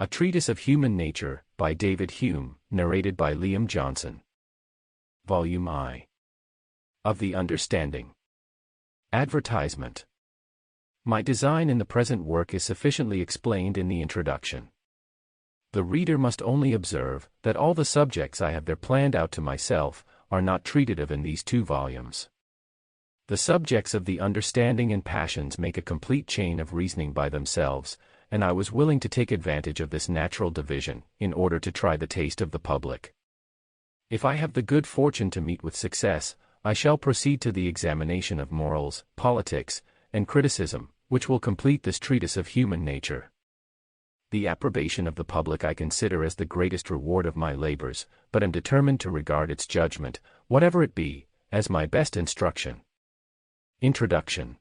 A Treatise of Human Nature, by David Hume, narrated by Liam Johnson. Volume I. Of the Understanding. Advertisement. My design in the present work is sufficiently explained in the introduction. The reader must only observe that all the subjects I have there planned out to myself are not treated of in these 2 volumes. The subjects of the understanding and passions make a complete chain of reasoning by themselves, and I was willing to take advantage of this natural division, in order to try the taste of the public. If I have the good fortune to meet with success, I shall proceed to the examination of morals, politics, and criticism, which will complete this treatise of human nature. The approbation of the public I consider as the greatest reward of my labors, but am determined to regard its judgment, whatever it be, as my best instruction. Introduction.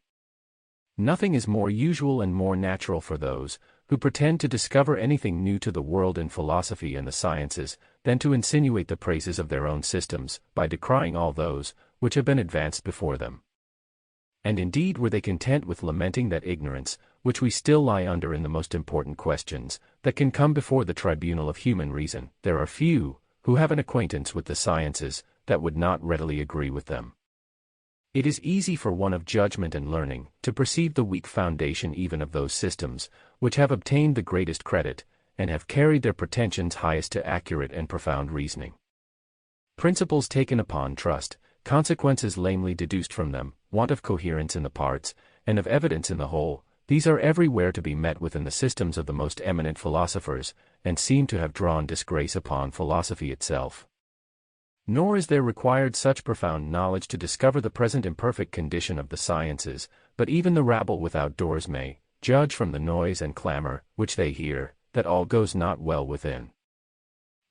Nothing is more usual and more natural for those who pretend to discover anything new to the world in philosophy and the sciences, than to insinuate the praises of their own systems, by decrying all those which have been advanced before them. And indeed were they content with lamenting that ignorance, which we still lie under in the most important questions, that can come before the tribunal of human reason, there are few who have an acquaintance with the sciences that would not readily agree with them. It is easy for one of judgment and learning to perceive the weak foundation even of those systems which have obtained the greatest credit, and have carried their pretensions highest to accurate and profound reasoning. Principles taken upon trust, consequences lamely deduced from them, want of coherence in the parts, and of evidence in the whole, these are everywhere to be met with in the systems of the most eminent philosophers, and seem to have drawn disgrace upon philosophy itself. Nor is there required such profound knowledge to discover the present imperfect condition of the sciences, but even the rabble without doors may judge from the noise and clamor which they hear, that all goes not well within.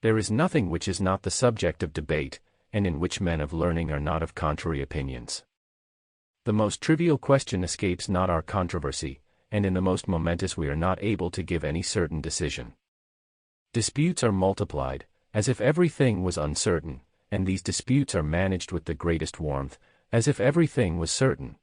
There is nothing which is not the subject of debate, and in which men of learning are not of contrary opinions. The most trivial question escapes not our controversy, and in the most momentous we are not able to give any certain decision. Disputes are multiplied, as if everything was uncertain, and these disputes are managed with the greatest warmth, as if everything was certain.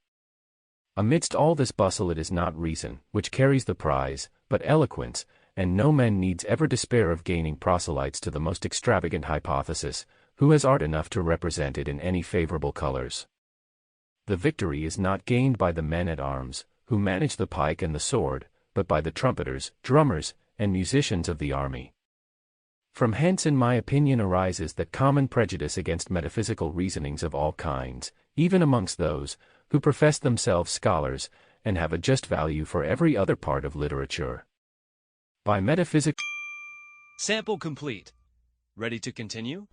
Amidst all this bustle it is not reason which carries the prize, but eloquence, and no man needs ever despair of gaining proselytes to the most extravagant hypothesis, who has art enough to represent it in any favorable colors. The victory is not gained by the men at arms, who manage the pike and the sword, but by the trumpeters, drummers, and musicians of the army. From hence in my opinion arises that common prejudice against metaphysical reasonings of all kinds, even amongst those who profess themselves scholars, and have a just value for every other part of literature. By metaphysics. Sample complete. Ready to continue?